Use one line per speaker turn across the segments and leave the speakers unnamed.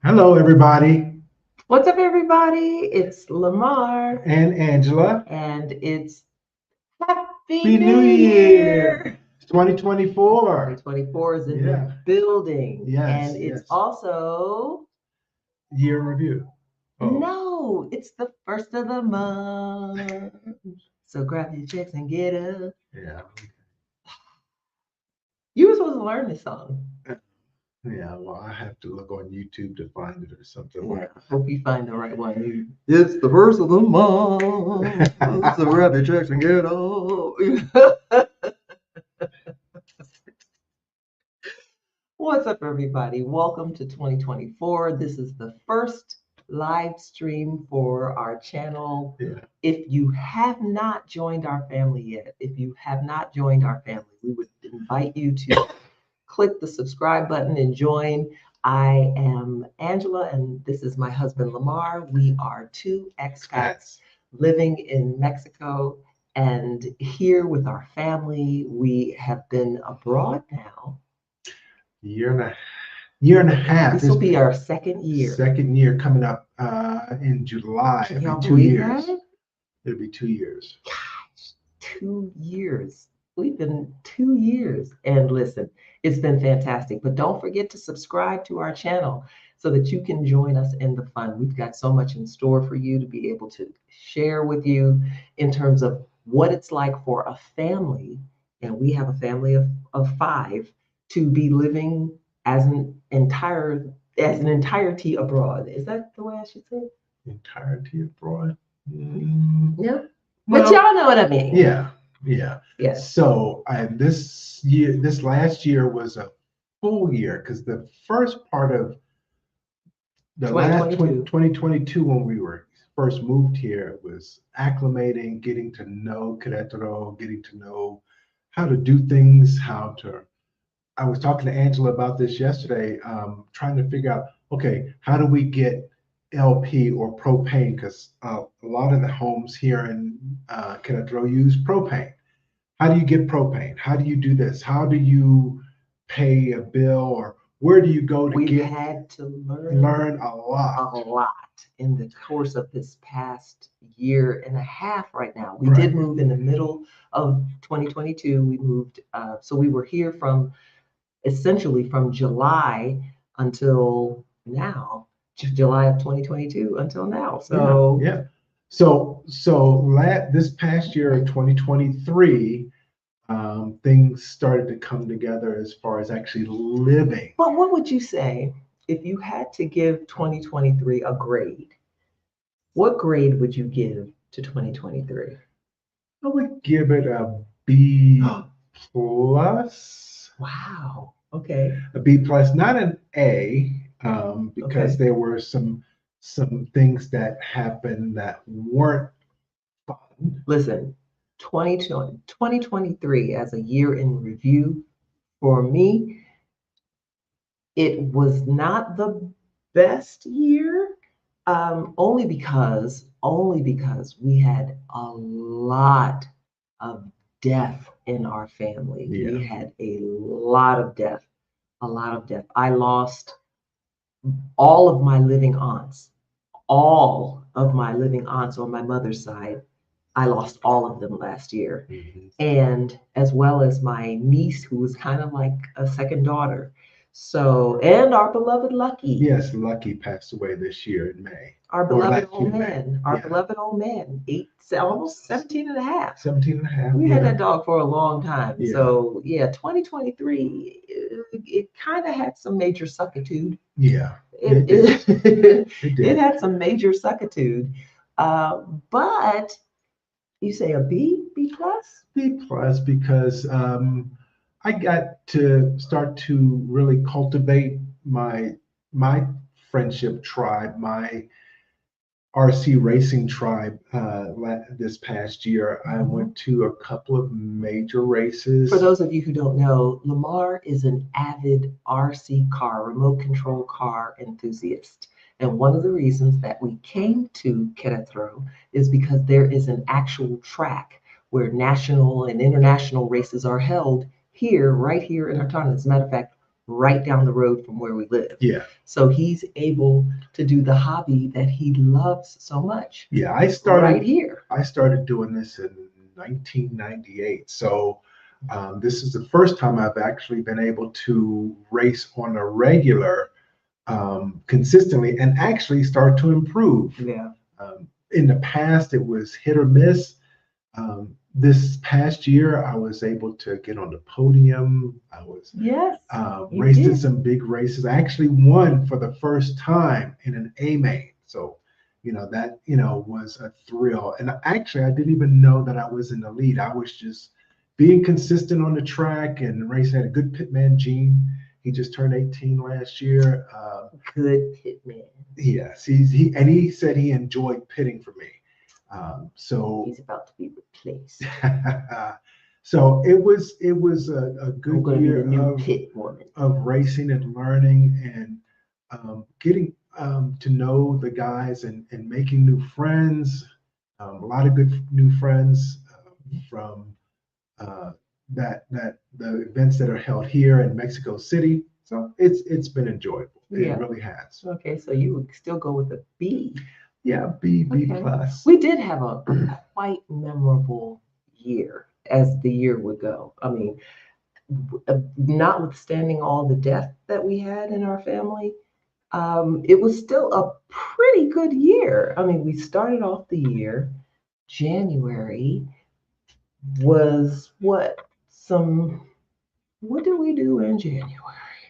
Hello, everybody,
What's up, everybody? It's Lamar,
and Angela.
and it's Happy
Happy New
New
Year!
Year!
2024.
2024 is in the
Yeah.
building,
Yes,
and it's
yes.
also
Year in review. Oh,
no, it's the first of the month. So grab your checks and get up.
yeah.
You were supposed to learn this song.
Yeah, well, I have to look on YouTube to find it or something.
Yeah, hope you find the right one. It's the first of the month. So grab your checks and get up. What's up, everybody? Welcome to 2024. This is the first live stream for our channel.
Yeah.
If you have not joined our family yet, we would invite you to click the subscribe button and join. I am Angela, and this is my husband, Lamar. We are two expats living in Mexico and here with our family. We have been abroad now.
Year and a half.
This will be our second year.
Second year coming up in July.
Can
It'll
y'all
be 2 years.
that?
It'll be 2 years.
Gosh, 2 years. We've been 2 years. And listen, it's been fantastic. But don't forget to subscribe to our channel so that you can join us in the fun. We've got so much in store for you to be able to share with you in terms of what it's like for a family. And we have a family of five to be living as an entirety abroad. Is that the way I should say it?
Entirety abroad.
Yeah. But y'all know what I mean.
Yeah, yeah.
Yes.
So this last year was a full year because the first part of the last 2022, when we were first moved here, was acclimating, getting to know Querétaro, getting to know how to do things, how to. I was talking to Angela about this yesterday, trying to figure out, okay, how do we get LP or propane? Because a lot of the homes here in Querétaro use propane. How do you get propane? How do you do this? How do you pay a bill, or where do you go to
We've had to
learn a lot
in the course of this past year and a half right now. We did move in the middle of 2022. We moved, so we were here from essentially from July until now, July of 2022 until now. So
yeah. This past year, 2023, things started to come together as far as actually living.
But what would you say if you had to give 2023 a grade? What grade would you give to 2023?
I would give it a B plus.
Wow. Okay.
A B plus, not an A, because
Okay.
there were some things that happened that weren't fun.
Listen, 2023 as a year in review for me, it was not the best year, only because we had a lot of death in our family.
Yeah.
We had a lot of death, a lot of death. I lost all of my living aunts, all of my living aunts on my mother's side. I lost all of them last year.
Mm-hmm.
And as well as my niece, who was kind of like a second daughter. So, and our beloved Lucky.
Yes, Lucky passed away this year in May.
Our beloved old man, beloved old man, almost 17 and a half.
17 and a half.
We had that dog for a long time.
Yeah.
So, yeah, 2023, it kind of had some major suckitude.
Yeah.
It had some major suckitude. But you say a B plus? B
plus because I got to start to really cultivate my friendship tribe, my RC racing tribe. This past year, I went to a couple of major races.
For those of you who don't know, Lamar is an avid RC car, remote control car enthusiast. And one of the reasons that we came to Querétaro is because there is an actual track where national and international races are held here, right here in Hartana. As a matter of fact, right down the road from where we live.
Yeah.
So he's able to do the hobby that he loves so much.
Yeah,
right here.
I started doing this in 1998. So this is the first time I've actually been able to race on a regular, consistently, and actually start to improve.
Yeah.
In the past, it was hit or miss. This past year, I was able to get on the podium. I was
Yes, you
raced in
did.
some big races. I actually won for the first time in an A main. So, that, was a thrill. And actually, I didn't even know that I was in the lead. I was just being consistent on the track and racing. Had a good pitman, Gene. He just turned 18 last year.
Good pitman.
Yes, he said he enjoyed pitting for me. So
He's about to be replaced.
so it was a
I'm
good
going to be
year
the new pit woman.
of racing and learning and getting to know the guys and making new friends. A lot of good new friends from that the events that are held here in Mexico City. So it's been enjoyable.
Yeah.
It really has.
Okay, so you would still go with a B.
Yeah, B
Okay.
plus.
We did have a quite memorable year as the year would go. I mean, notwithstanding all the death that we had in our family, it was still a pretty good year. I mean, we started off the year, January was what did we do in January?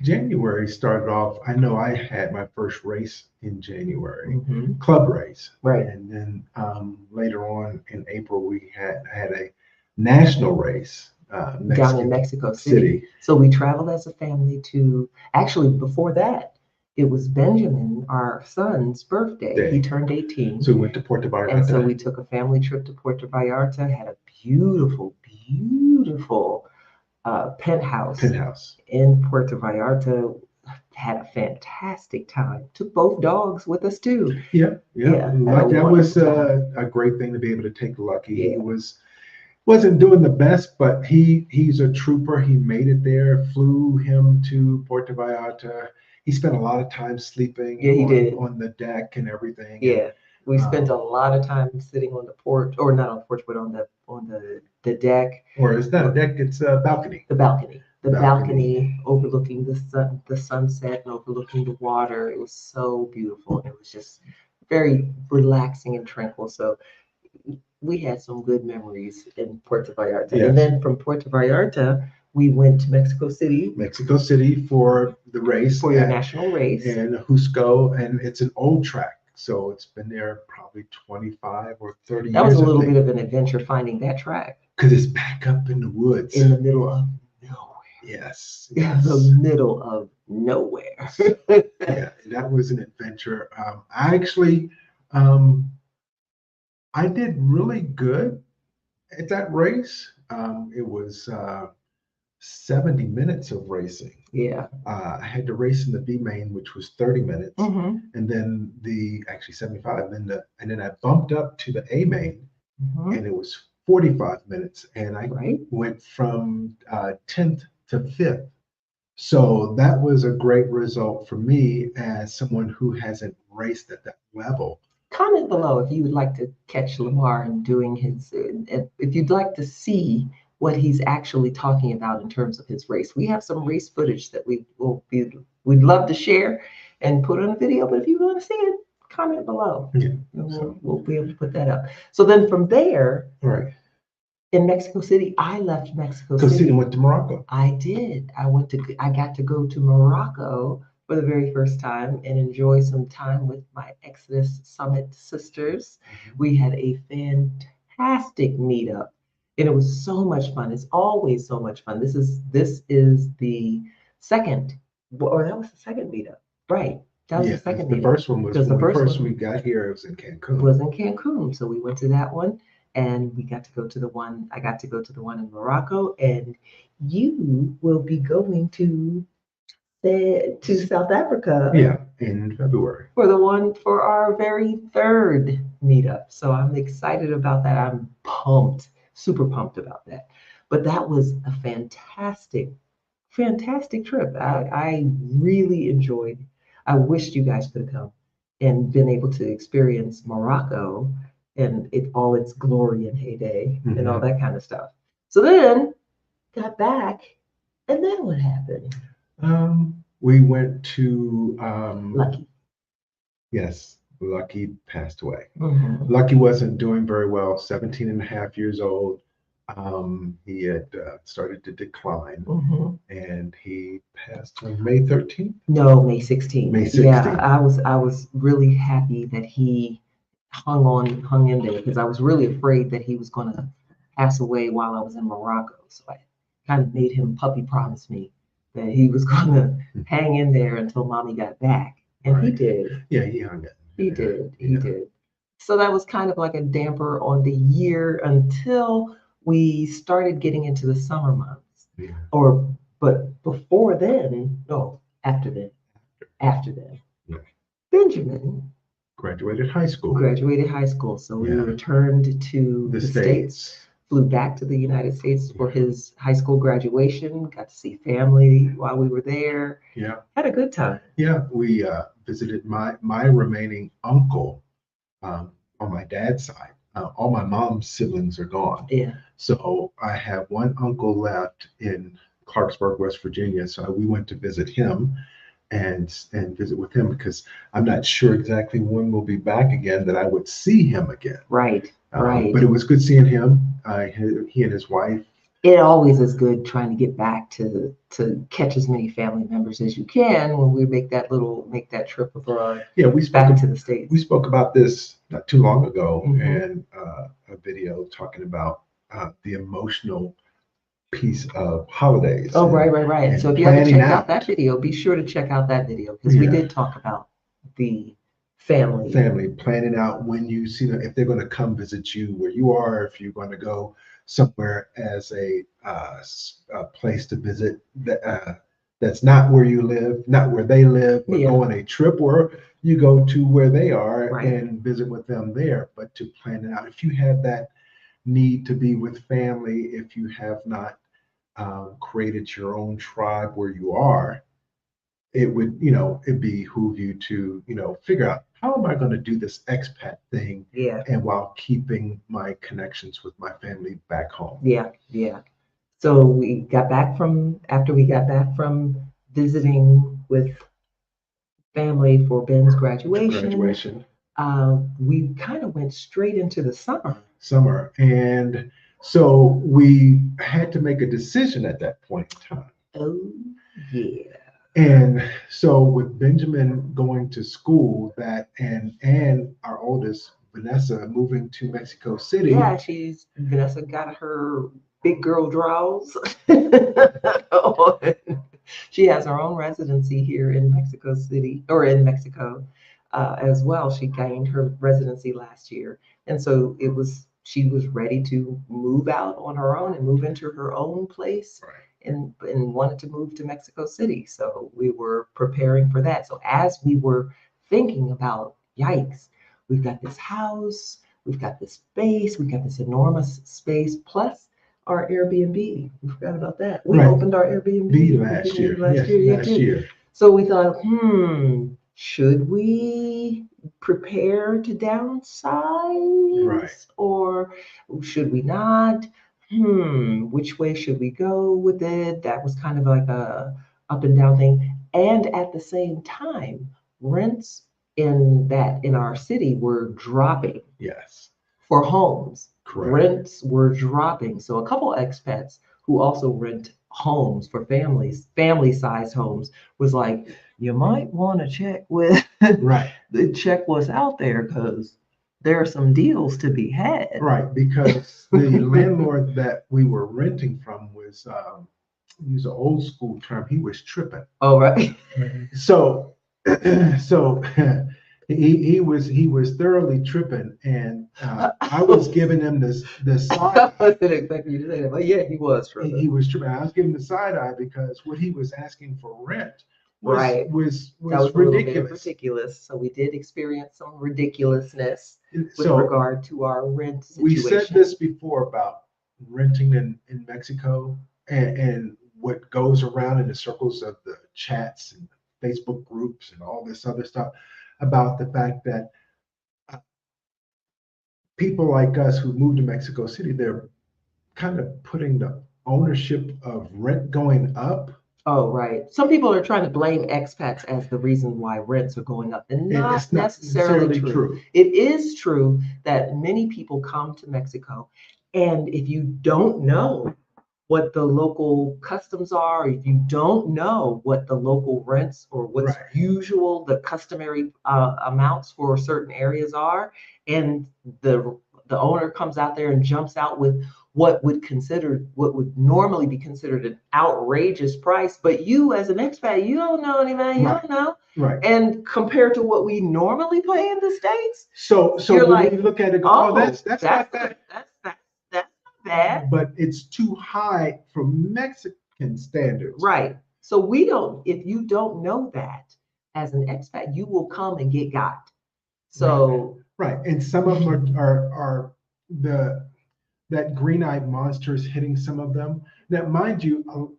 January started off, I know I had my first race in January,
Mhm.
club race.
Right.
And then later on in April, I had a national race
Down in Mexico City. So we traveled as a family to, actually, before that, it was Benjamin, our son's birthday. He turned 18.
So we went to Puerto Vallarta.
And so we took a family trip to Puerto Vallarta, had a beautiful, beautiful penthouse in Puerto Vallarta. Had a fantastic time. Took both dogs with us too.
Yeah. That was a great thing to be able to take Lucky.
Yeah.
He wasn't doing the best, but he's a trooper. He made it there. Flew him to Puerto Vallarta. He spent a lot of time sleeping.
Yeah, he did.
On the deck and everything.
Yeah. We spent a lot of time sitting on the porch, or not on the porch, but on the deck.
Or it's not a deck; it's a balcony.
The balcony. The balcony overlooking the sunset and overlooking the water. It was so beautiful. It was just very relaxing and tranquil. So we had some good memories in Puerto Vallarta.
Yes.
And then from Puerto Vallarta, we went to Mexico City.
Mexico City for the race.
For your national race.
And Jusco, and it's an old track. So it's been there probably 25 or 30 years.
That was a little bit of an adventure finding that track.
Because it's back up in the woods.
In the middle of nowhere.
Yes.
In the middle of nowhere.
Yeah, that was an adventure. I actually, I did really good at that race. It was 70 minutes of racing.
Yeah.
I had to race in the B main, which was 30 minutes,
Mm-hmm.
and then actually 75, and then I bumped up to the A main,
Mm-hmm.
and it was 45 minutes, and I went from 10th to 5th. So that was a great result for me as someone who hasn't raced at that level.
Comment below if you would like to catch Lamar and doing his, if you'd like to see what he's actually talking about in terms of his race. We have some race footage that we'd love to share and put on a video, but if you want to see it, comment below.
Yeah.
We'll be able to put that up. So then from there,
right.
In Mexico City, I left Mexico
City and went to Morocco.
I did. I got to go to Morocco for the very first time and enjoy some time with my Exodus Summit sisters. Mm-hmm. We had a fantastic meetup, and it was so much fun. It's always so much fun. This is the second, or that was the second meetup, right? That was the second meetup.
The first one was when we got here. It was in Cancun.
It was in Cancun, so we went to that one. And I got to go to the one in Morocco, and you will be going to South Africa.
Yeah, in February.
For our very third meetup. So I'm excited about that. I'm pumped, super pumped about that. But that was a fantastic fantastic trip. I really enjoyed. I wished you guys could have come and been able to experience Morocco and all its glory and heyday and all that kind of stuff. So then got back, and then what happened?
We went to
Lucky.
Yes, Lucky passed away.
Mhm.
Lucky wasn't doing very well, 17 and a half years old. He had started to decline,
Mhm.
and he passed on May 13th.
No, May 16th.
May
Yeah,
16th.
I was really happy that he hung in there because I was really afraid that he was gonna pass away while I was in Morocco. So I kind of made him puppy promise me that he was gonna hang in there until mommy got back. And he
Right.
did.
Yeah, he hung it.
He did. He
Yeah.
did. So that was kind of like a damper on the year until we started getting into the summer months.
Yeah.
But before then, no, after then. After then.
Yeah.
Benjamin
Graduated high school.
graduated high school. So we
Yeah.
returned to
The
the
States.
States, flew back to the United States for his high school graduation, got to see family while we were there.
Yeah.
Had a good time.
Yeah, we visited my remaining uncle on my dad's side. All my mom's siblings are gone.
Yeah.
So I have one uncle left in Clarksburg, West Virginia. So we went to visit him and visit with him because I'm not sure exactly when we'll be back again that I would see him again.
Right. Right.
But it was good seeing him. He and his wife.
It always is good trying to get back to catch as many family members as you can when we make that trip abroad.
Yeah,
back to the States.
We spoke about this not too long ago
Mhm.
in a video talking about the emotional piece of holidays.
Oh, right.
and
So if you haven't
planning
checked out
out.
that video, be sure to check out that video because we
Yeah.
did talk about the family.
Planning out when you see them, if they're going to come visit you where you are, if you're going to go somewhere as a place to visit that's not where you live, not where they live, but
Yeah.
go on a trip where you go to where they are
Right.
and visit with them there. But to plan it out, if you have that need to be with family, if you have not created your own tribe where you are, it would, it behoove you to, figure out how am I going to do this expat thing,
Yeah.
and while keeping my connections with my family back home.
Yeah. So after we got back from visiting with family for Ben's graduation. We kind of went straight into the summer.
And so we had to make a decision at that point in time.
Oh, yeah.
And so with Benjamin going to school and our oldest, Vanessa, moving to Mexico City.
Yeah, Vanessa got her big girl draws. She has her own residency here in Mexico City, or in Mexico as well. She gained her residency last year. And so she was ready to move out on her own and move into her own place.
Right.
And wanted to move to Mexico City. So we were preparing for that. So as we were thinking about, yikes, we've got this house, we've got this space, we've got this enormous space, plus our Airbnb. We forgot about that. We opened our Airbnb
last year.
Last year. So we thought, should we prepare to downsize?
Right.
Or should we not? Which way should we go with it? That was kind of like a up and down thing. And at the same time, rents in our city were dropping.
Yes.
For homes.
Correct.
Rents were dropping. So a couple expats who also rent homes for family-sized homes, was like, you might want to check with check what's out there because there are some deals to be had.
Right, because the landlord that we were renting from was, use an old school term, he was tripping.
Oh, right.
So he was thoroughly tripping, and I was giving him the side.
I wasn't expecting you to say that, but yeah, he was tripping.
He was tripping. I was giving the side eye because what he was asking for rent was
ridiculous. So we did experience some ridiculousness with regard to our rent situation.
We said this before about renting in Mexico, and what goes around in the circles of the chats and Facebook groups and all this other stuff about the fact that people like us who moved to Mexico City, they're kind of putting the ownership of rent going up.
Oh, right. Some people are trying to blame expats as the reason why rents are going up, and
It's not
necessarily true. It is true that many people come to Mexico, and if you don't know what the local customs are, if you don't know what the local rents or what's
Right.
usual, the customary amounts for certain areas are, and the owner comes out there and jumps out with what would normally be considered an outrageous price, but you as an expat, you don't know anything, you don't know.
Right.
And compared to what we normally pay in the States,
so
you're
when
like,
you look at it, oh, that's not bad.
That's not bad.
But it's too high for Mexican standards.
Right. So if you don't know that as an expat, you will come and get got. So
right. And some of them are that green-eyed monster is hitting some of them. Now, mind you,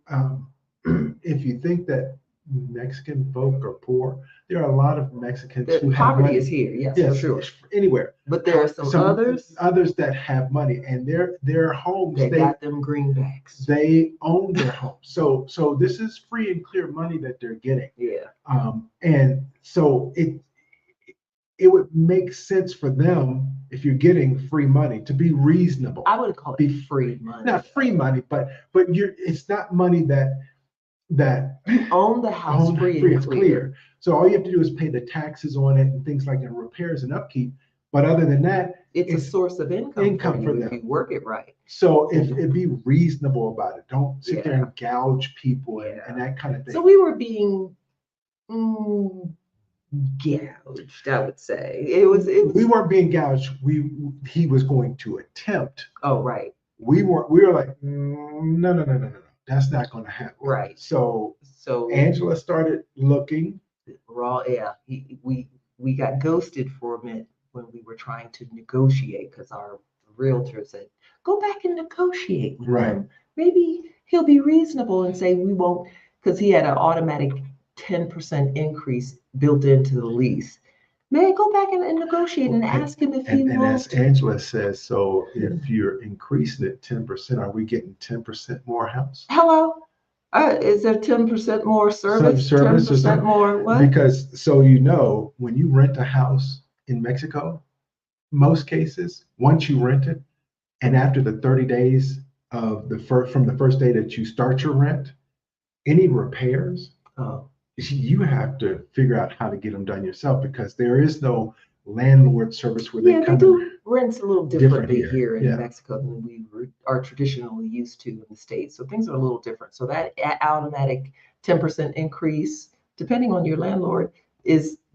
if you think that Mexican folk are poor, there are a lot of Mexicans who have money.
Poverty is here, yes, for sure.
Anywhere.
But there are some
others that have money, and their homes,
they got them greenbacks.
They own their homes. So this is free and clear money that they're getting.
Yeah.
And so it would make sense for them, if you're getting free money, to be reasonable.
I would call it free money.
Not free money, but it's not money that
you own the house free and clear.
So all you have to do is pay the taxes on it and things like that, repairs and upkeep. But other than that,
it's a source of income for them if you work it right.
So if be reasonable about it, don't sit there and gouge people and that kind of thing.
So we were being gouged, I would say. It was
we weren't being gouged. He was going to attempt.
Oh, right.
We were like, no. That's not going to happen.
Right.
So Angela started looking.
We got ghosted for a minute when we were trying to negotiate, because our realtor said, go back and negotiate with him. Maybe he'll be reasonable and say we won't, because he had an automatic 10% increase built into the lease. May I go back and negotiate and ask him if he wants?
And as Angela says, so if you're increasing it 10%, are we getting 10% more house?
Hello? Is there 10% more service? 10% more what?
Because when you rent a house in Mexico, most cases, once you rent it, and after the 30 days of from the first day that you start your rent, any repairs, you have to figure out how to get them done yourself, because there is no landlord service where they come.
Rent's a little differently here in Mexico than we are traditionally used to in the States. So things are a little different. So that automatic 10% increase, depending on your landlord,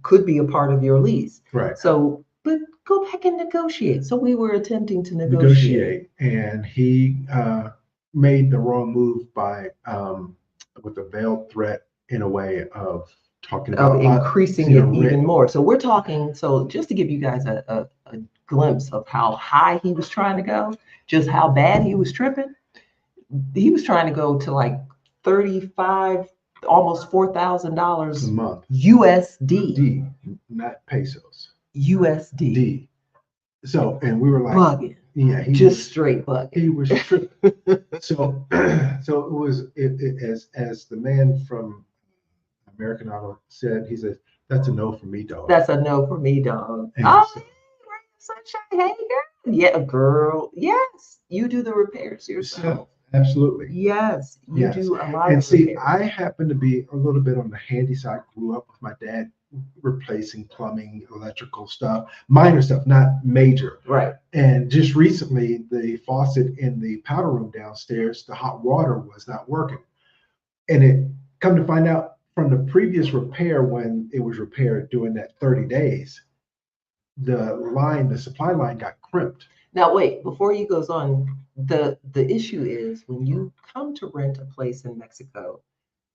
could be a part of your lease.
Right.
So, but go back and negotiate. So we were attempting to negotiate.
And he made the wrong move with a veiled threat, in a way of talking about
increasing it even more. So we're talking, just to give you guys a glimpse of how high he was trying to go, just how bad he was tripping. He was trying to go to like $35,000, almost $4,000
a month.
USD.
Not pesos.
USD.
So, and we were like,
bugging.
Yeah,
straight bugging.
He was tripping. so it was as the man from American Idol said, he said, that's a no for me, dog.
That's a no for me, dog. Sunshine, hey girl. Yeah, girl. Yes, you do the repairs yourself.
Absolutely.
Yes, you do a lot
of repairs.
And
I happen to be a little bit on the handy side. I grew up with my dad replacing plumbing, electrical stuff, minor stuff, not major.
Right.
And just recently, the faucet in the powder room downstairs, the hot water was not working. And it come to find out from the previous repair, when it was repaired during that 30 days, the supply line got crimped.
Now, wait, before he goes on, the issue is when you come to rent a place in Mexico,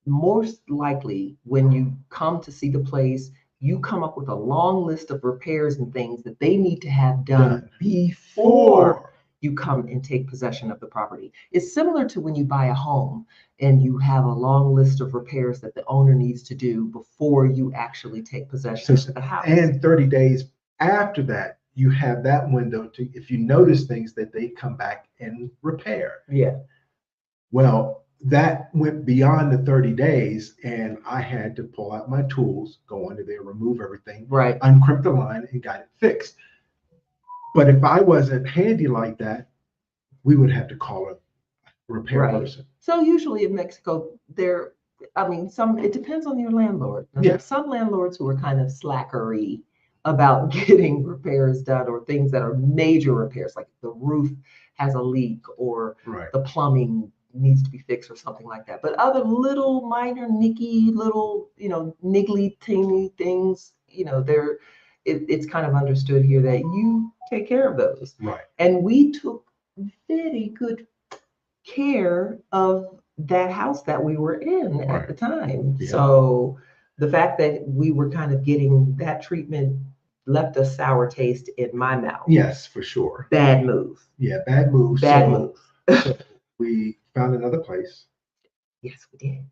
most likely when you come to see the place, you come up with a long list of repairs and things that they need to have done before you come and take possession of the property. It's similar to when you buy a home and you have a long list of repairs that the owner needs to do before you actually take possession of the house.
And 30 days after that, you have that window to, if you notice things, that they come back and repair.
Yeah.
Well, that went beyond the 30 days, and I had to pull out my tools, go under there, remove everything,
Right.
uncrimp the line, and got it fixed. But if I wasn't handy like that, we would have to call a repair
Right.
person.
So usually in Mexico, it depends on your landlord. Now, there are some landlords who are kind of slackery about getting repairs done, or things that are major repairs, like the roof has a leak or the plumbing needs to be fixed or something like that. But other little minor niggly teeny things, it's kind of understood here that you take care of those.
Right.
And we took very good care of that house that we were in at the time.
Yeah.
So the fact that we were kind of getting that treatment left a sour taste in my mouth.
Yes, for sure.
Bad move.
Yeah, bad move.
Bad move.
So we found another place.
Yes, we did.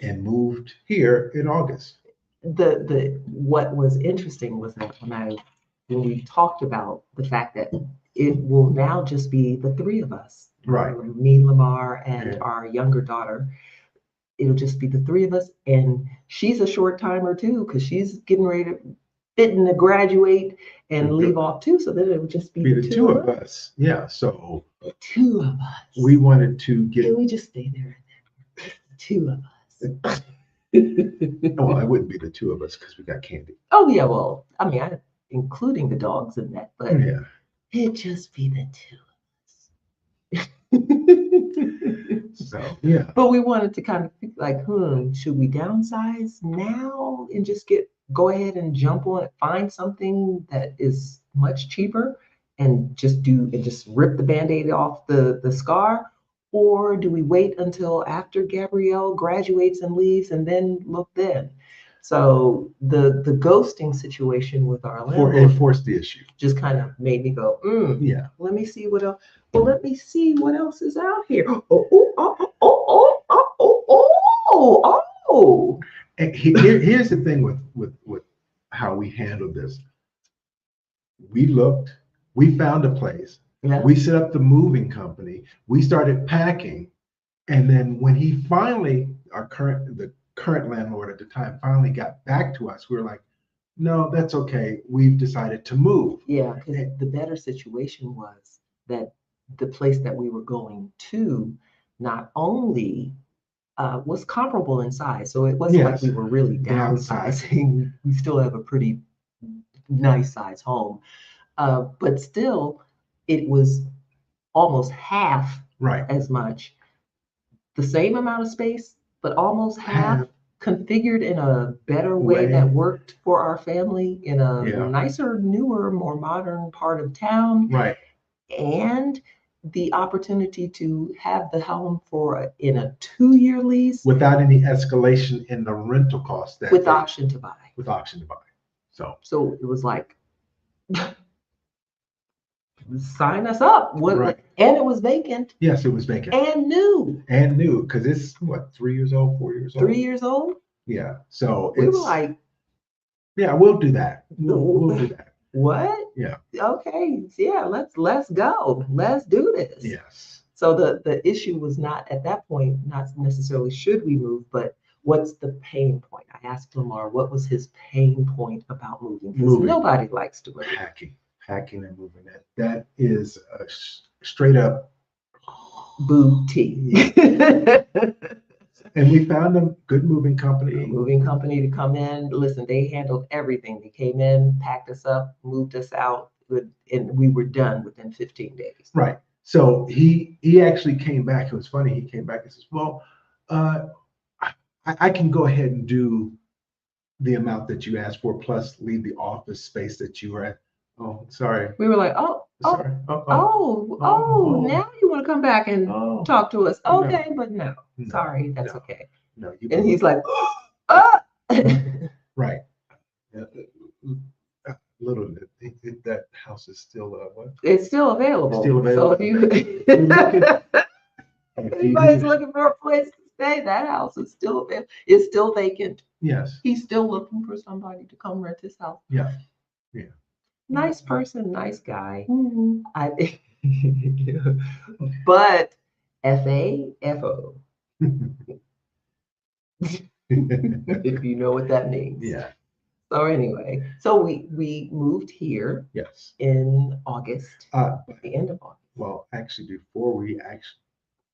And moved here in August.
What was interesting was that when we talked about the fact that it will now just be the three of us.
Right.
Me, Lamar, and our younger daughter. It'll just be the three of us. And she's a short timer too, because she's getting ready to graduate and leave off too. So then it would just be the two of us.
Yeah. So
the two of us.
We wanted to get.
Can we just stay there? The two of us.
Well, it wouldn't be the two of us because we got Candy.
Oh yeah. Well, including the dogs in that, but
yeah,
it'd just be the two.
So yeah,
but we wanted to kind of think like, should we downsize now and just go ahead and jump on it, find something that is much cheaper and just rip the Band-Aid off the scar? Or do we wait until after Gabrielle graduates and leaves and then look then? So the ghosting situation with our landlord
forced the issue.
Just kind of made me go,
yeah.
Let me see what else. Well, let me see what else is out here.
And here's the thing with how we handled this. We looked. We found a place.
Yeah.
We set up the moving company. We started packing, and then when he finally, the current landlord at the time, finally got back to us, we were like, no, that's okay. We've decided to move.
Yeah, because the better situation was that the place that we were going to not only was comparable in size, so it wasn't like we were really downsizing. We still have a pretty nice size home, but still, it was almost half as much, the same amount of space, but almost half configured in a better way that worked for our family in a nicer, newer, more modern part of town.
Right.
And the opportunity to have the home in a 2-year lease
without any escalation in the rental cost.
With option to buy.
So
it was like, sign us up. And it was vacant.
Yes, it was vacant.
And new.
Because it's 3 years old, 4 years old.
3 years old?
Yeah. So
we were like,
yeah, we'll do that. We'll do that.
What?
Yeah.
Okay. Yeah, let's go. Let's do this.
Yes.
So the issue was not at that point, not necessarily should we move, but what's the pain point? I asked Lamar, what was his pain point about moving? Because nobody likes to move.
Packing and moving. That is a straight up
booty.
And we found a good moving company.
To come in. Listen, they handled everything. They came in, packed us up, moved us out, and we were done within 15 days.
Right. So he actually came back. It was funny. He came back and says, well, I can go ahead and do the amount that you asked for, plus leave the office space that you were at. Oh, sorry.
We were like,
sorry.
Now you want to come back and talk to us. Okay, no. But no. Sorry, that's okay.
No,
he's like,
right. little, that house is still, what?
It's still available.
Still available.
So if you,
If you
anybody's
need-
looking for a place to stay, that house is still available. It's still vacant.
Yes,
He's still looking for somebody to come rent his house.
yeah.
Nice person, nice guy. I, but FAFO, if you know what that means.
Yeah,
So anyway, so we moved here
yes.
in August,
But,
at the end of August,
well, actually, before we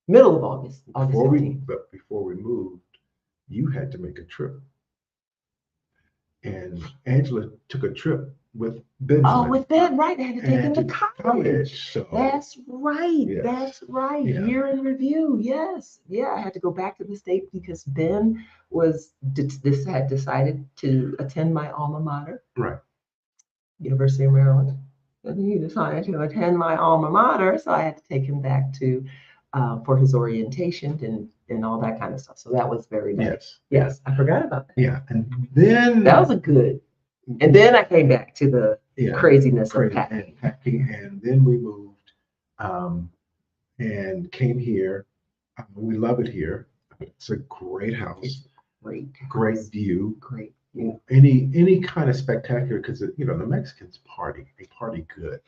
middle of August, August
before we
15th.
but before we moved, you had to make a trip, and Angela took a trip with Ben.
Oh, with Ben, right? I had to take him to college.
So
That's right.
Yes.
That's right.
Yeah.
Year in review. Yes. Yeah. I had to go back to the state because Ben had decided to attend my alma mater,
right,
University of Maryland. And he decided to attend my alma mater, so I had to take him back to for his orientation and all that kind of stuff. So that was very nice.
yes,
Yes, I forgot about that.
yeah, and then
That was a good. And then I came back to the
yeah,
craziness of
crazy
packing.
and packing, and then we moved, and came here. We love it here. It's a great house,
It's great.
great view.
Great.
Any kind of spectacular, because the Mexicans party. They party good.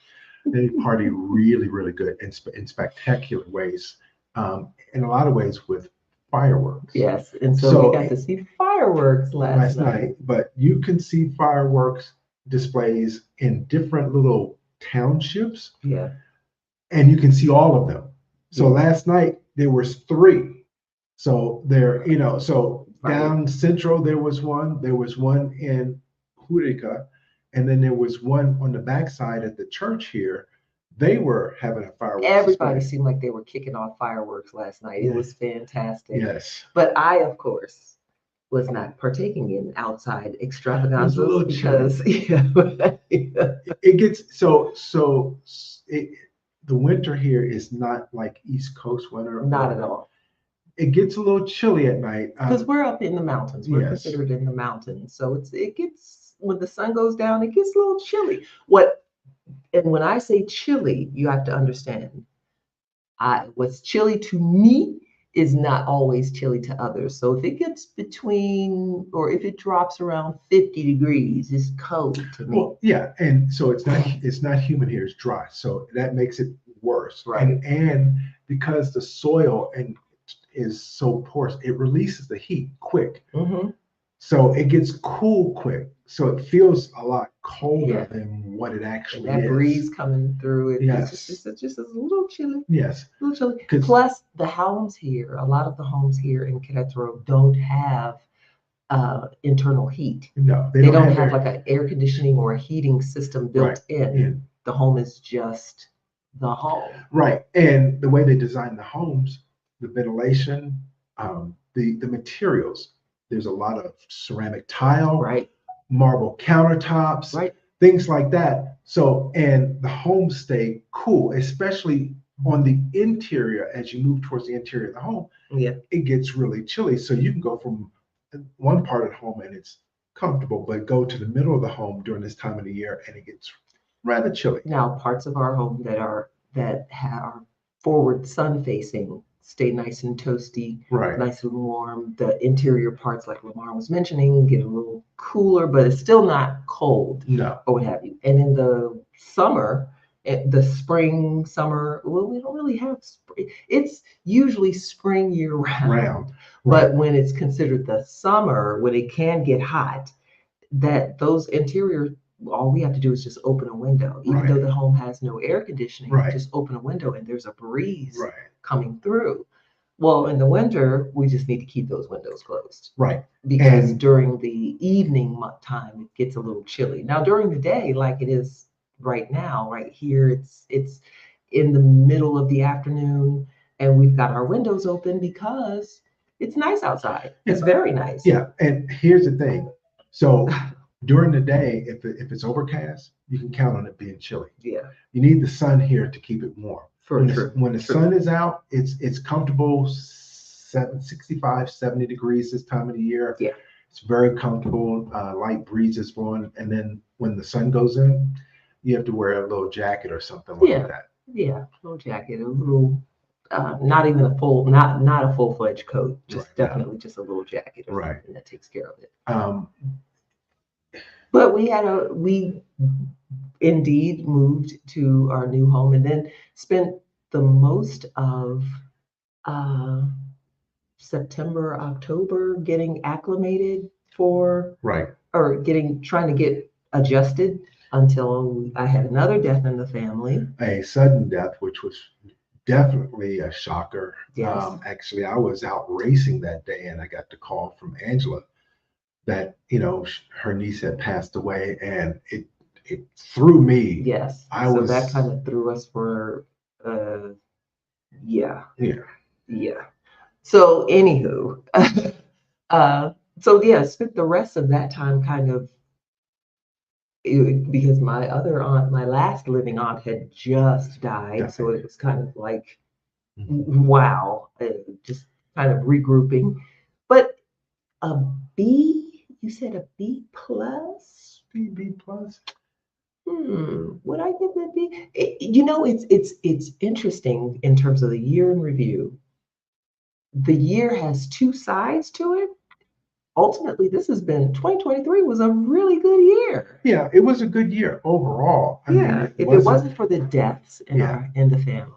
They party really, really good in spectacular ways. In a lot of ways with fireworks.
Yes, and so
So
we got to see fireworks last night.
But you can see fireworks displays in different little townships,
Yeah.
and you can see all of them. So
Yeah.
last night there was 3. So there, so
Right.
down central there was one. There was one in Jurica, and then there was one on the backside at the church here. They were having a fireworks
Everybody
display.
seemed like they were kicking off fireworks last night. It
Yeah.
was fantastic.
Yes.
But I, of course, was not partaking in outside extravaganzas
little
because
It gets the winter here is not like East Coast winter.
not at all.
It gets a little chilly at night.
Because we're up in the mountains. We're
Yes.
considered in the mountains. So it gets, when the sun goes down, it gets a little chilly. And when I say chilly, you have to understand, what's chilly to me is not always chilly to others. So if it gets between, or if it drops around 50 degrees, it's cold to me.
Well, yeah, and so it's not humid here, it's dry. So that makes it worse.
Right.
And because the soil is so porous, it releases the heat quick.
Mhm.
So it gets cool quick. So it feels a lot colder
Yeah.
than what it actually
That
is.
breeze coming through it,
Yes.
it's just a little chilly.
Yes.
A little chilly.
'Cause-
Plus, the homes here, a lot of the homes here in Querétaro don't have internal heat.
No,
They don't have
their-
like an air conditioning or a heating system built
Right.
in.
Yeah.
The home is just the home.
Right. And the way they design the homes, the ventilation, the materials, there's a lot of ceramic tile,
Right.
marble countertops,
Right.
things like that. So, and the homes stay cool, especially on the interior. As you move towards the interior of the home,
Yeah.
it gets really chilly. So you can go from one part of the home and it's comfortable, but go to the middle of the home during this time of the year and it gets rather chilly.
Now, parts of our home that are forward sun facing stay nice and toasty,
Right.
nice and warm. The interior parts, like Lamar was mentioning, get a little cooler, but it's still not cold
No.
or what have you. And in the summer, the spring, summer, well, we don't really have spring. It's usually spring year round. But when it's considered the summer, when it can get hot, that those interior, all we have to do is just open a window. Even
Right.
though the home has no air conditioning,
Right.
just open a window and there's a breeze
Right.
coming through. Well, in the winter, we just need to keep those windows closed
Right.
because
And-
during the evening time, it gets a little chilly. Now, during the day, like it is right now, right here, it's in the middle of the afternoon, and we've got our windows open because it's nice outside. It's
Yeah.
very nice.
Yeah. And here's the thing. So during the day, if it's overcast, you can count on it being chilly.
Yeah,
You need the sun here to keep it warm.
for sure.
When the sun is out, it's comfortable 65, 70 degrees this time of the year.
Yeah.
It's very comfortable, light breezes blowing, and then when the sun goes in, you have to wear a little jacket or something like
Yeah.
that.
Yeah, little jacket, a little, not even a full, not a full-fledged coat, just
Right, no.
definitely just a little jacket or
Right.
something that takes care of it.
Um,
But we indeed moved to our new home and then spent the most of uh, September, October getting acclimated
right.
trying to get adjusted until I had another death in the family.
A sudden death, which was definitely a shocker.
Yes.
Actually, I was out racing that day and I got the call from Angela that, her niece had passed away, and it threw me.
Yes. So that kind of threw us for, yeah.
Yeah.
Yeah. So anywho, so yeah, spent the rest of that time kind of because my other aunt, my last living aunt, had just died, so it was kind of like, wow, just kind of regrouping. But a B, you said a B plus?
B plus.
Would I give it a B? It's interesting in terms of the year in review. The year has two sides to it. Ultimately, 2023 was a really good year.
Yeah, it was a good year overall. I mean,
If it wasn't for the deaths in the family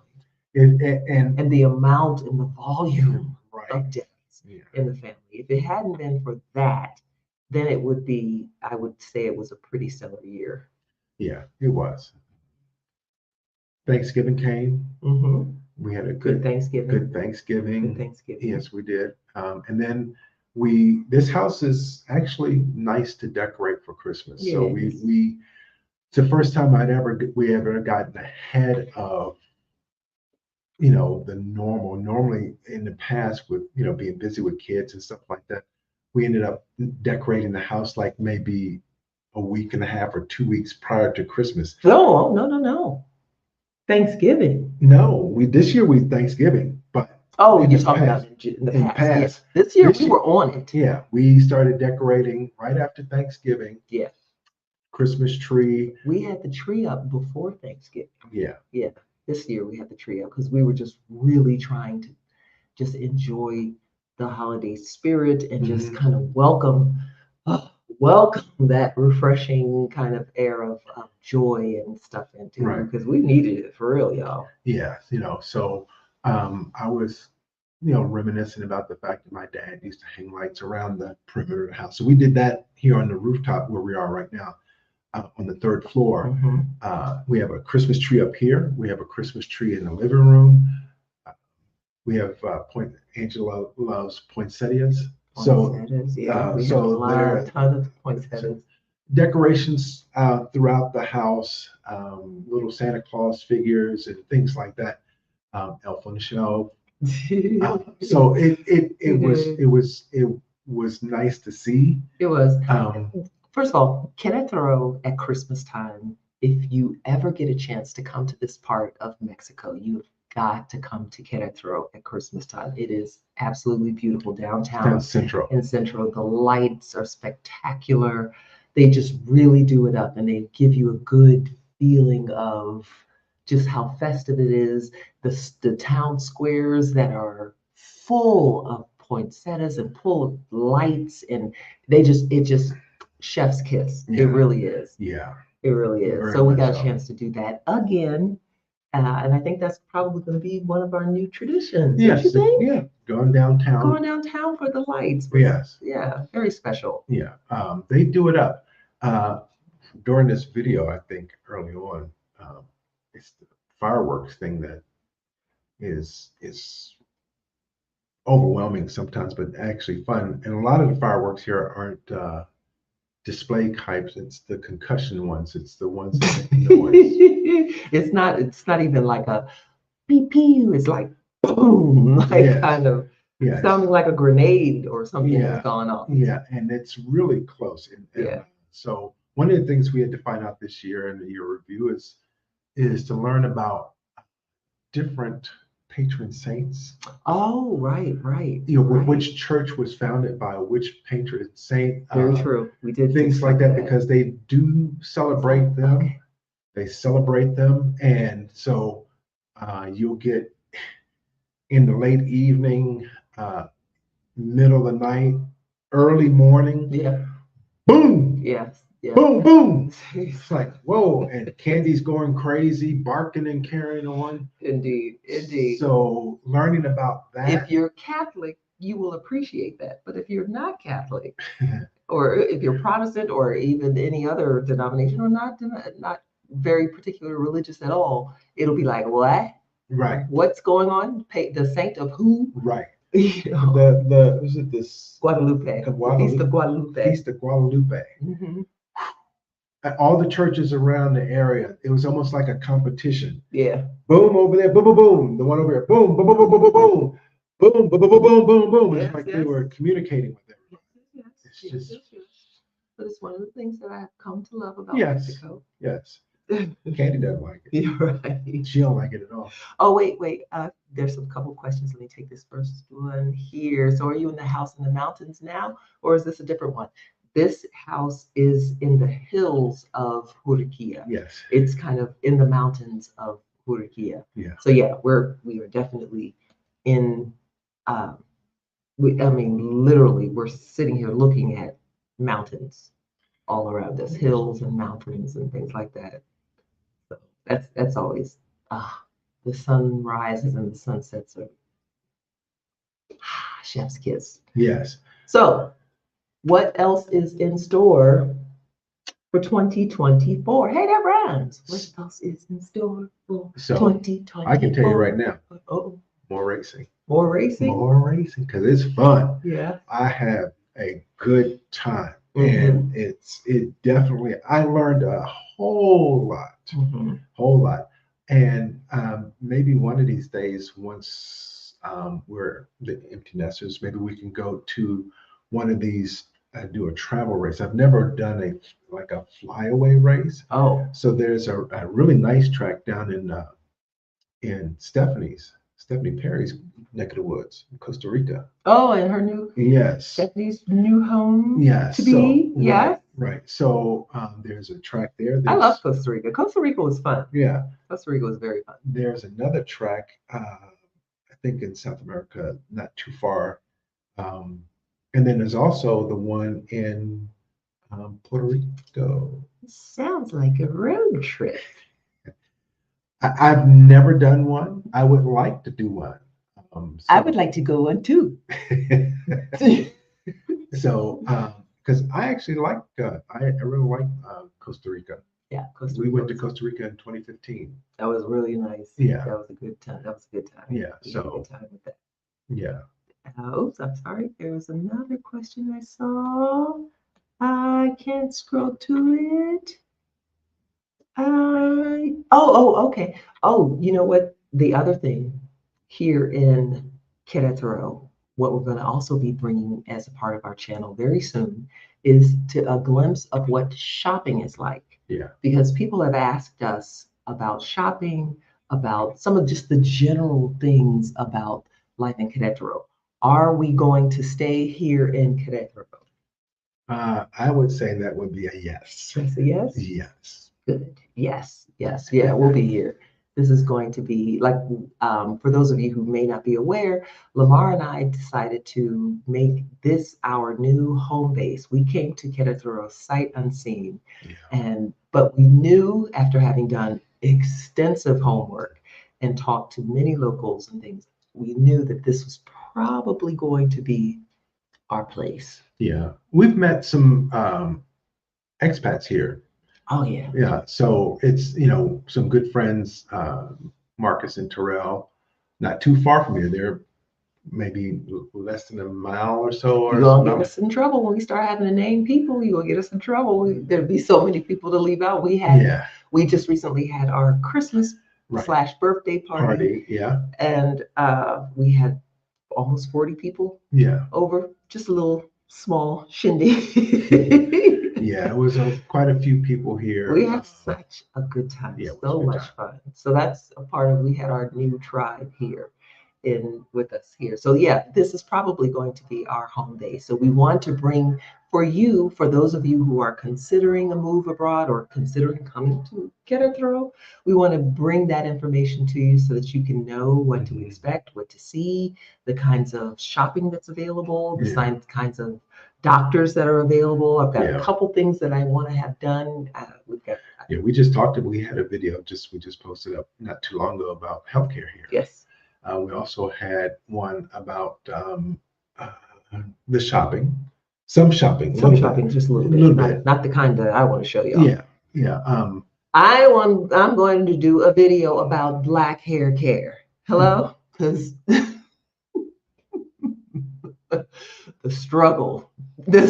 and the amount and the volume of deaths in the family, if it hadn't been for that, then I would say it was a pretty stellar year.
Yeah, it was. Thanksgiving came. We had a good Thanksgiving. Good Thanksgiving. Yes, we did. And then this house is actually nice to decorate for Christmas. Yes. So it's the first time we ever gotten ahead of, the normal. Normally in the past with, being busy with kids and stuff like that, we ended up decorating the house like maybe a week and a half or 2 weeks prior to Christmas.
No. Thanksgiving.
No, this year we Thanksgiving, but
you're talking about in the past. Yeah. This year we were on it.
Yeah, we started decorating right after Thanksgiving.
Yeah.
Christmas tree.
We had the tree up before Thanksgiving.
Yeah.
Yeah. This year we had the tree up because we were just really trying to just enjoy the holiday spirit and just kind of welcome that refreshing kind of air of joy and stuff into it, because we needed it for real, y'all.
Yeah, so I was, reminiscing about the fact that my dad used to hang lights around the perimeter of the house. So we did that here on the rooftop where we are right now, on the third floor. We have a Christmas tree up here. We have a Christmas tree in the living room. We have Angela loves poinsettias.
Poinsettias, yeah. We have a ton of poinsettias.
Decorations throughout the house, little Santa Claus figures and things like that. Elf on the Shelf. So it was nice to see.
It was. First of all, Querétaro at Christmas time, if you ever get a chance to come to this part of Mexico, you've got to come to Querétaro at Christmas time. It is absolutely beautiful downtown.
Central.
In Central. The lights are spectacular. They just really do it up, and they give you a good feeling of just how festive it is. The town squares that are full of poinsettias and full of lights, and it just chef's kiss. Yeah. It really is.
Yeah.
It really is. So we got a chance to do that again. And I think that's probably going to be one of our new traditions.
Yes.
Don't you think?
Yeah. Going downtown
for the lights.
Yes.
Yeah. Very special.
Yeah. They do it up. During this video, I think early on, it's the fireworks thing that is overwhelming sometimes, but actually fun. And a lot of the fireworks here aren't display types. It's the concussion ones. It's the ones that make noise.
It's not even like a beep pew. It's like boom, kind of sounding like a grenade or something has gone off.
Yeah, and it's really close. And so one of the things we had to find out this year in the year review is to learn about different patron saints.
Oh, right, right.
You know,
right.
which church was founded by which patron saint.
Very true. We did
Things like that because they do celebrate them.
Okay.
They celebrate them, and so you'll get in the late evening, middle of the night, early morning.
Yeah.
Boom.
Yes. Yeah.
Boom, boom. It's like, whoa, and Candy's going crazy, barking and carrying on.
Indeed, indeed.
So learning about
If
that,
you're Catholic, you will appreciate that. But if you're not Catholic, or if you're Protestant, or even any other denomination, or not very particular religious at all, it'll be like, what?
right,
What's going on? The saint of who?
right.
You know,
The was it this
Guadalupe. The Feast of Guadalupe.
Feast of Guadalupe.
Mhm.
At all the churches around the area, it was almost like a competition.
Yeah.
Boom over there, boom, boom, boom. The one over here, boom, boom, boom, boom, boom, boom, boom, boom, boom, boom, boom, boom, boom, boom.
Yes,
It's like
yes.
they were communicating with everybody.
Yes,
It's just
But it's one of the things that I've come to love about
Yes.
Mexico.
yes. Candy doesn't like it.
You're right.
She don't like it at all.
Oh, wait. There's a couple questions. Let me take this first one here. So are you in the house in the mountains now, or is this a different one? This house is in the hills of Juriquilla.
Yes.
It's kind of in the mountains of Juriquilla.
Yeah.
So yeah, we are definitely in, literally we're sitting here looking at mountains all around us, hills and mountains and things like that. So that's always the sunrises and the sunsets are chef's kiss.
Yes.
So what else is in store for 2024? Hey, that rhymes. What else is in store for
So
2024?
I can tell you right now,
Oh,
more racing.
more racing?
More racing because it's fun.
Yeah.
I have a good time.
Mhm.
And it definitely I learned a whole lot.
Mhm.
Whole lot. And maybe one of these days, once we're the empty nesters, maybe we can go to one of these, do a travel race. I've never done a flyaway race.
Oh,
So there's a really nice track down in Stephanie Perry's neck of the woods, in Costa Rica.
oh, and her new
Yes.
Stephanie's new home
Yes.
to be. Yeah.
Right. So there's a track there.
I love Costa Rica. Costa Rica was fun.
Yeah.
Costa Rica was very fun.
There's another track, I think in South America, not too far. And then there's also the one in Puerto Rico.
Sounds like a road trip.
I've never done one. I would like to do one.
I would like to go on too.
So, because I actually like, I really like Costa Rica.
Yeah, Costa
We
Rica.
went to Costa Rica in 2015.
That was really nice.
Yeah.
That was a good time.
Yeah.
We had a good time with that.
Yeah.
Oops, I'm sorry. There was another question I saw. I can't scroll to it. Okay. Oh, you know what? The other thing here in Querétaro, what we're going to also be bringing as a part of our channel very soon is a glimpse of what shopping is like.
Yeah.
Because people have asked us about shopping, about some of just the general things about life in Querétaro. Are we going to stay here in Querétaro?
I would say that would be a yes.
That's a yes?
Yes.
Good. Yes. Yeah, we'll be here. This is going to be like, for those of you who may not be aware, Lamar and I decided to make this our new home base. We came to Querétaro sight unseen, but we knew after having done extensive homework and talked to many locals and things, we knew that this was probably going to be our place.
Yeah. We've met some expats here.
Oh yeah.
Yeah. So it's, some good friends, Marcus and Terrell, not too far from here. They're maybe less than a mile or so.
You're going to get us in trouble when we start having to name people. You're going to get us in trouble. There'll be so many people to leave out. We just recently had our Christmas / birthday party.
Yeah.
And we had almost 40 people over, just a little small shindig.
Yeah, it was quite a few people here.
We had such a good time. So much fun. So that's a part of, we had our new tribe here. in with us here. So yeah, this is probably going to be our home base. So we want to bring for those of you who are considering a move abroad or considering coming to Querétaro, we want to bring that information to you so that you can know what to expect, what to see, the kinds of shopping that's available, the kinds of doctors that are available. I've got a couple things that I want to have done.
We just talked. We had a video we just posted up not too long ago about healthcare here.
Yes.
We also had one about the shopping. Some shopping,
just a little bit. Not the kind that I want to show y'all.
Yeah.
I'm going to do a video about Black hair care. Hello, because the struggle.
We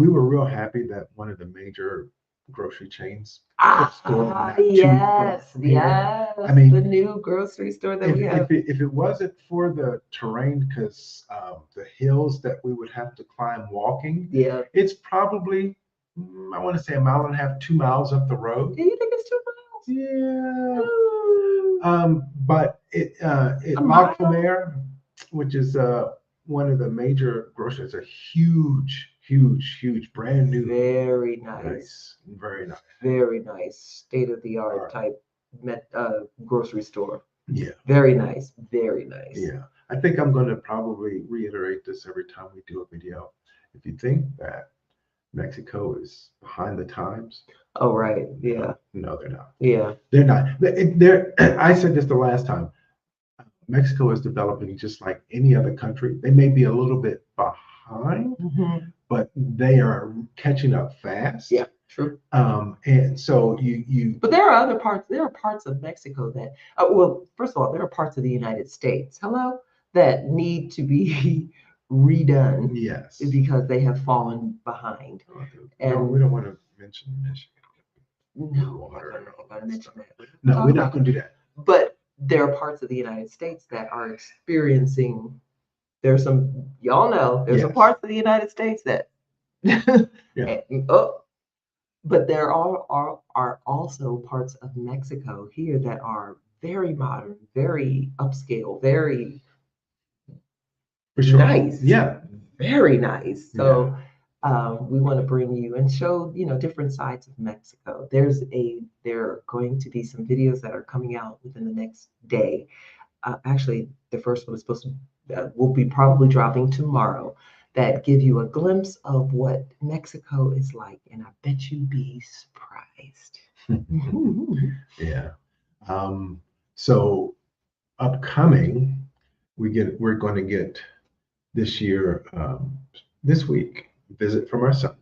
were real happy that one of the major grocery chains.
Yes.
I mean,
the new grocery store that we have.
If it wasn't for the terrain, because the hills that we would have to climb walking, it's probably, I want to say 1.5 miles, 2 miles up the road.
Do you think it's 2 miles?
Yeah. But La Comer, which is one of the major groceries, a huge, brand new.
Very nice.
Very nice.
Very nice. State-of-the-art type grocery store.
Yeah.
Very nice. Very nice.
Yeah. I think I'm going to probably reiterate this every time we do a video. If you think that Mexico is behind the times.
Oh, right. Yeah.
No, they're not.
Yeah.
They're not. I said this the last time. Mexico is developing just like any other country. They may be a little bit behind, but they are catching up fast.
Yeah, true.
And so
But there are other parts. There are parts of Mexico that, well, first of all, there are parts of the United States, that need to be redone.
Yes.
Because they have fallen behind.
And we don't want to mention Michigan.
No,
No, we're not going to do that.
But there are parts of the United States that are experiencing. There's some, y'all know, there's some parts of the United States that, but there are also parts of Mexico here that are very modern, very upscale, very nice.
Yeah.
Very nice. So we want to bring you and show, different sides of Mexico. There are going to be some videos that are coming out within the next day. Actually, the first one is will be probably dropping tomorrow, that give you a glimpse of what Mexico is like, and I bet you'd be surprised.
Yeah. So upcoming, we're going to get this year, this week, visit from our son.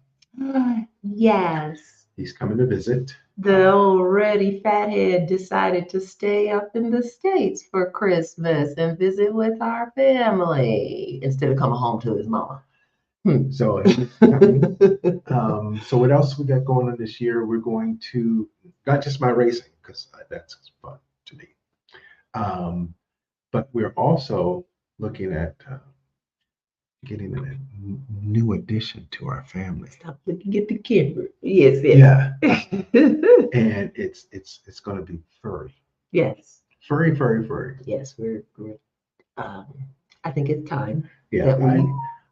Yes.
He's coming to visit.
The already fathead decided to stay up in the States for Christmas and visit with our family instead of coming home to his mama.
So he's coming. So what else we got going on this year? We're going to, not just my racing, because that's fun to me, but we're also looking at getting a new addition to our family.
Stop looking at the camera. Yes.
Yeah. And it's going to be furry.
Yes.
Furry.
Yes, we're I think it's time.
Yeah,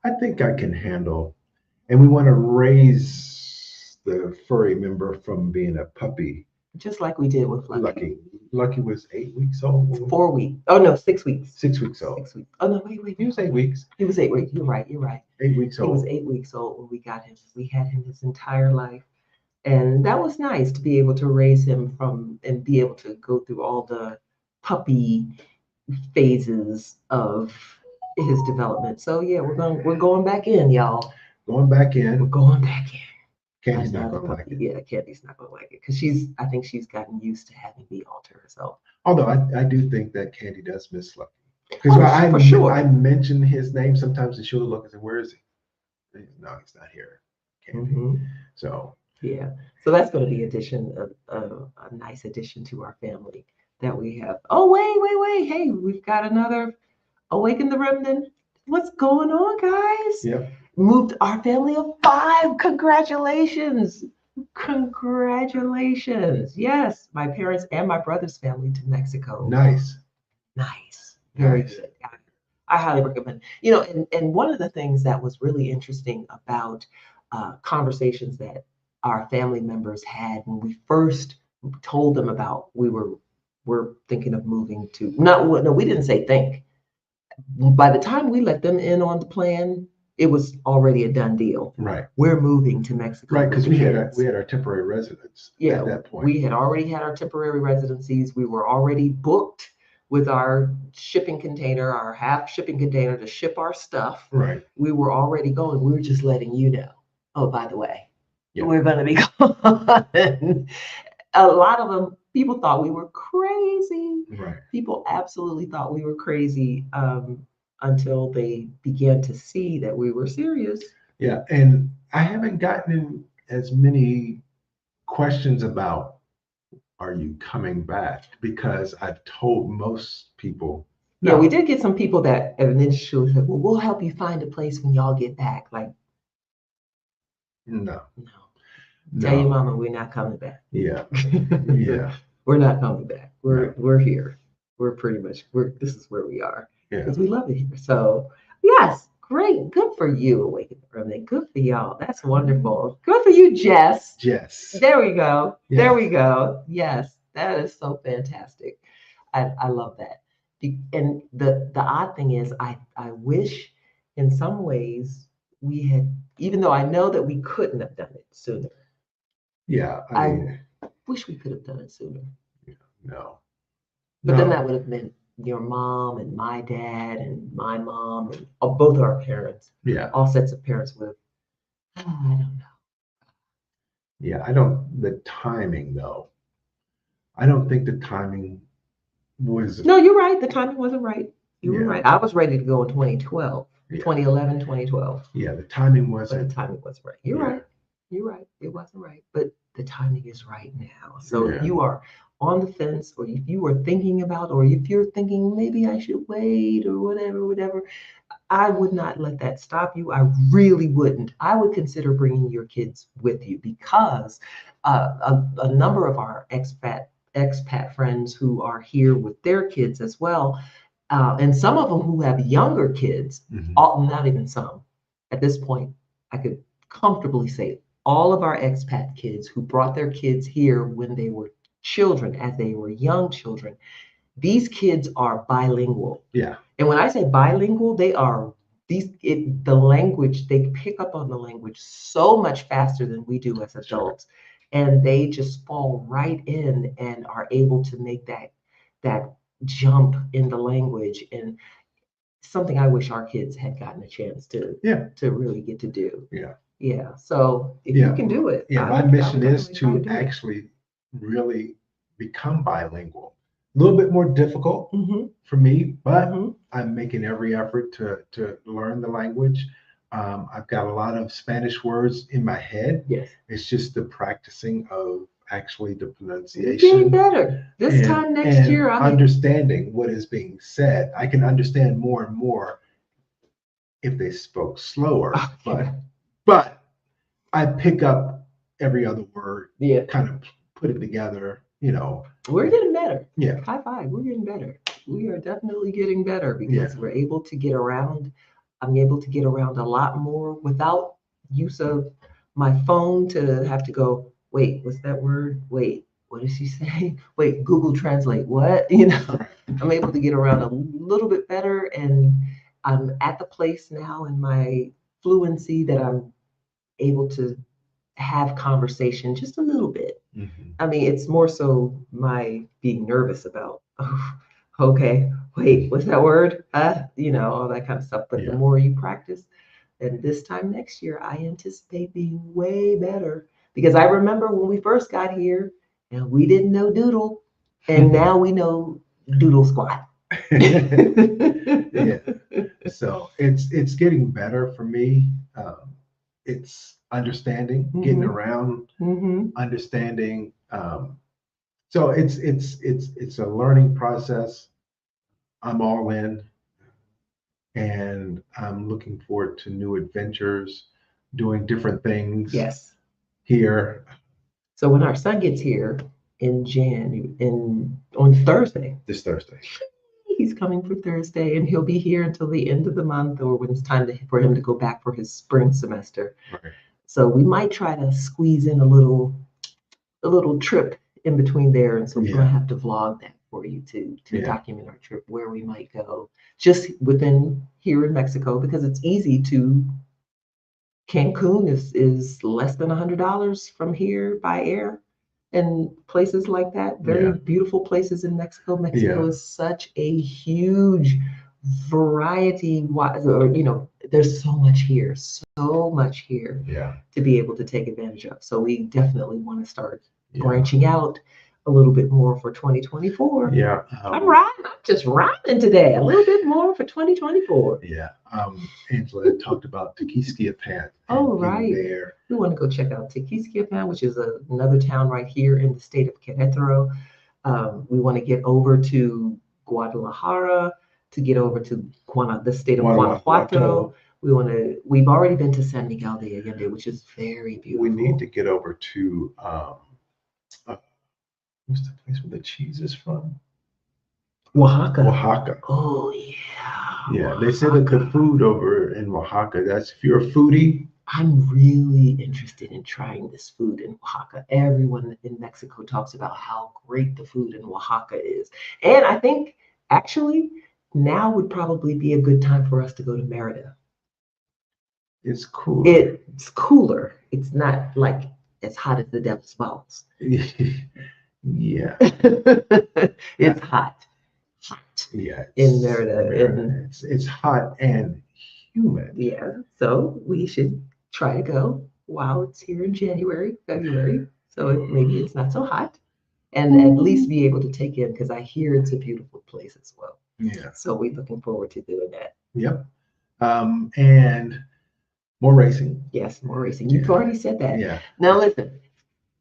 I think I can handle, and we want to raise the furry member from being a puppy.
Just like we did with Lucky.
Lucky was 8 weeks old.
4 weeks. Oh no, 6 weeks.
6 weeks old.
6 weeks. Oh no, wait.
He was 8 weeks.
He was 8 weeks. You're right.
8 weeks old.
He was 8 weeks old when we got him. We had him his entire life. And that was nice to be able to raise him and be able to go through all the puppy phases of his development. So yeah, we're going back in, y'all.
Going back in.
We're going back in.
Candy's not gonna like it.
Yeah, Candy's not gonna like it because I think she's gotten used to having me alter herself.
Although I do think that Candy does miss Lucky. Because
for sure.
I mention his name sometimes and she'll look and say, "Where is he?" No, he's not here. Candy. So
yeah. So that's going to be a nice addition to our family that we have. Oh, wait. Hey, we've got another Awaken the Remnant. What's going on, guys?
Yep.
Moved our family of 5. Congratulations. Congratulations. Yes, my parents and my brother's family to Mexico.
Nice.
Nice. Very
Nice.
good. I highly recommend. You know, and one of the things that was really interesting about conversations that our family members had when we first told them about we're thinking of moving to, not, no, we didn't say think. By the time we let them in on the plan, it was already a done deal.
Right.
We're moving to Mexico.
Right,
with
because
the
we
kids.
had our temporary residence
Yeah,
at that point.
we had already had our temporary residencies. We were already booked with our shipping container, our half shipping container to ship our stuff.
Right.
We were already going. We were just letting you know. Oh, by the way,
Yeah.
we're going to be gone. A lot of them, people thought we were crazy.
Right.
People absolutely thought we were crazy until they began to see that we were serious.
Yeah, and I haven't gotten as many questions about, are you coming back? Because I've told most people.
Yeah,
No.
we did get some people that initially said, well, we'll help you find a place when y'all get back. Like,
No.
Tell your
No.
mama we're not coming back.
Yeah. Yeah.
We're not coming back.
No.
We're here. We're pretty much this is where we are.
Yeah.
Because we love it here. So yes, great. Good for you, Awaken Remnant. Good for y'all. That's wonderful. Good for you, Jess.
Yes.
There we go.
Yes.
There we go. Yes, that is so fantastic. I love that. And the odd thing is I wish in some ways we had, even though I know that we couldn't have done it sooner.
Yeah. I mean,
wish we could have done it sooner.
No.
But then that would have meant your mom and my dad and my mom and both our parents.
Yeah.
All sets of parents would have, I don't know.
Yeah, the timing though. I don't think the timing was.
No, you're right. The timing wasn't right. You were
Yeah.
right. I was ready to go in 2012,
Yeah.
2011, 2012.
Yeah, the timing
But
wasn't.
the timing wasn't right. You're
Yeah.
right. You're right. It wasn't right. But the timing is right now. So
Yeah.
if you are on the fence, or if you are thinking about, or if you're thinking maybe I should wait or whatever, I would not let that stop you. I really wouldn't. I would consider bringing your kids with you because a number of our expat friends who are here with their kids as well, and some of them who have younger kids,
Mhm.
not even some. At this point, I could comfortably say all of our expat kids who brought their kids here when they were children, as they were young children, these kids are bilingual.
Yeah.
And when I say bilingual, they are the language, they pick up on the language so much faster than we do as adults. And they just fall right in and are able to make that jump in the language, and something I wish our kids had gotten a chance to really get to do.
Yeah.
Yeah. So if you can do it.
Yeah, my mission is to actually really become bilingual. A little bit more difficult for me, but I'm making every effort to learn the language. I've got a lot of Spanish words in my head.
Yes.
It's just the practicing of actually the pronunciation.
You're getting better. This time next year, I'm
understanding what is being said. I can understand more and more if they spoke slower, but I pick up every other word, kind of put it together,
We're getting better.
Yeah.
High five. We're getting better. We are definitely getting better because we're able to get around. I'm able to get around a lot more without use of my phone to have to go, wait, what's that word? Wait, what did she say? Wait, Google Translate. What? I'm able to get around a little bit better, and I'm at the place now in my fluency that I'm able to have conversation just a little bit. I mean, it's more so my being nervous about, okay, wait, what's that word? All that kind of stuff. But the more you practice, and this time next year, I anticipate being way better. Because I remember when we first got here and we didn't know doodle, and now we know doodle squat.
Yeah. So it's getting better for me. It's understanding, getting around, understanding. So it's a learning process. I'm all in, and I'm looking forward to new adventures, doing different things.
Yes.
Here,
So when our son gets here on Thursday,
This Thursday.
he's coming for Thursday, and he'll be here until the end of the month, or when it's time for him to go back for his spring semester.
Right.
So we might try to squeeze in a little trip in between there, and so we're gonna have to vlog that for you to document our trip, where we might go, just within here in Mexico, because it's easy to. Cancun is less than $100 from here by air, and places like that. Very beautiful places in Mexico. Mexico is such a huge variety, or there's so much here to be able to take advantage of. So we definitely want to start branching out a little bit more for 2024.
Yeah.
I'm just riding today. A little bit more for 2024.
Yeah. Angela talked about Tequisquiapan.
Oh, right.
There.
We want to go check out Tequisquiapan, which is another town right here in the state of Querétaro. We want to get over to Guadalajara, to get over to the state of Guanajuato. We've already been to San Miguel de Allende, which is very beautiful.
We need to get over to what's the place where the cheese is from? Oaxaca.
Oh, yeah.
Yeah, Oaxaca. They said that the food over in Oaxaca, that's if you're a foodie.
I'm really interested in trying this food in Oaxaca. Everyone in Mexico talks about how great the food in Oaxaca is. And I think actually now would probably be a good time for us to go to Mérida.
It's cool.
It's cooler. It's not like as hot as the Devil's Balls.
Yeah.
It's hot.
Yeah.
In Mérida.
It's hot and humid.
Yeah. So we should try to go while it's here in January, February. So maybe it's not so hot. And at least be able to take in, because I hear it's a beautiful place as well.
Yeah.
So we're looking forward to doing that.
Yep. And more racing.
Yes, more racing. You've already said that.
Yeah.
Now listen,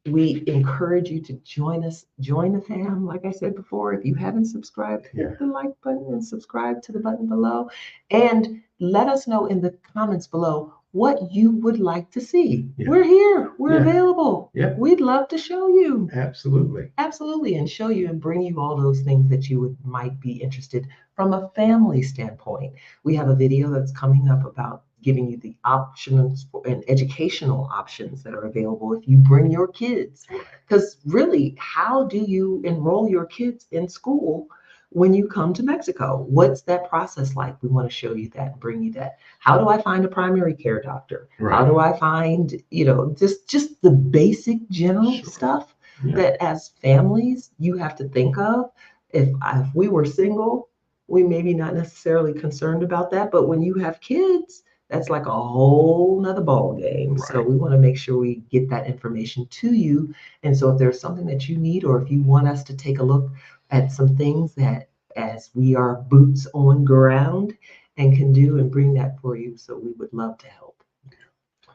we encourage you to join us, join the fam. Like I said before, if you haven't subscribed, hit the like button and subscribe to the button below. And let us know in the comments below what you would like to see. Yeah. We're here. We're available.
Yeah.
We'd love to show you.
Absolutely.
Absolutely. And show you and bring you all those things that you might be interested from a family standpoint. We have a video that's coming up about giving you the options and educational options that are available if you bring your kids. Because really, how do you enroll your kids in school when you come to Mexico? What's that process like? We want to show you that and bring you that. How do I find a primary care doctor? Right. How do I find, just the basic general stuff that as families you have to think of. If we were single, we may be not necessarily concerned about that, but when you have kids, that's like a whole nother ball game. Right. So we want to make sure we get that information to you. And so if there's something that you need, or if you want us to take a look at some things that as we are boots on ground and can do and bring that for you. So we would love to help.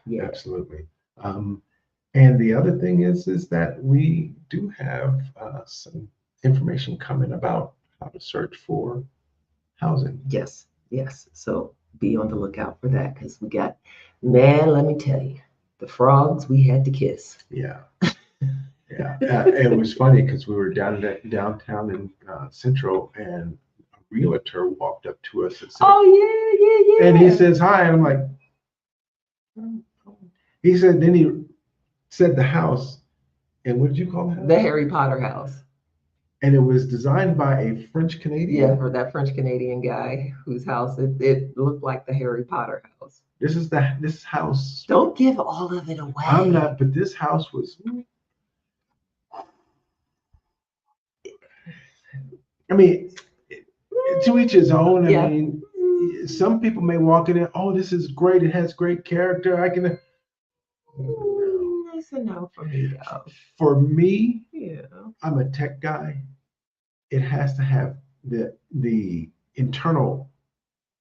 Yeah, absolutely. And the other thing is that we do have some information coming about how to search for housing.
Yes. So be on the lookout for that, because we got, let me tell you, the frogs we had to kiss.
Yeah. Yeah. It was funny because we were downtown in Central, and a realtor walked up to us and said,
"Oh yeah."
And he says, "Hi." And I'm like, he said, then he said the house, and what did you call the house?
The Harry Potter house.
And it was designed by a French Canadian.
Yeah, for that French Canadian guy whose house it looked like the Harry Potter house.
This house.
Don't give all of it away.
I'm not, but this house was. I mean, to each his own. I mean, some people may walk in and, oh, this is great. It has great character. I can.
That's a no for me, though.
For me, I'm a tech guy. It has to have the internal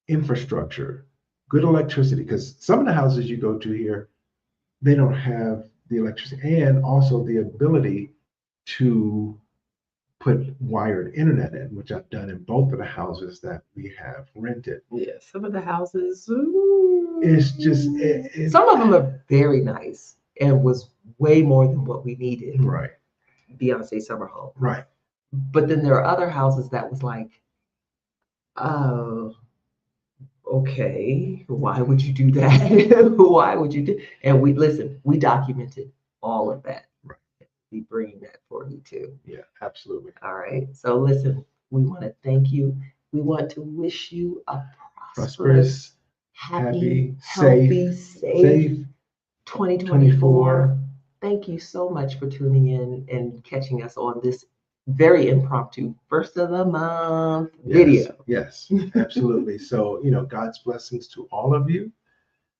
infrastructure, good electricity, because some of the houses you go to here, they don't have the electricity, and also the ability to put wired internet in, which I've done in both of the houses that we have rented.
Yeah, some of the houses,
it's just
some of them are very nice and was way more than what we needed.
Right.
Beyonce summer home.
Right.
But then there are other houses that was like, oh, okay, why would you do that? Why would you do? And we documented all of that.
Right.
We bring that for you too.
Yeah, absolutely.
All right. So listen, we want to thank you. We want to wish you a prosperous, happy, healthy, safe 2024. Thank you so much for tuning in and catching us on this very impromptu first of the month video.
Yes, absolutely. So, God's blessings to all of you.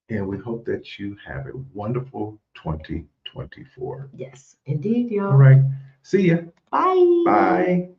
And we hope that you have a wonderful 2024.
Yes, indeed, y'all.
All right. See ya.
Bye.
Bye.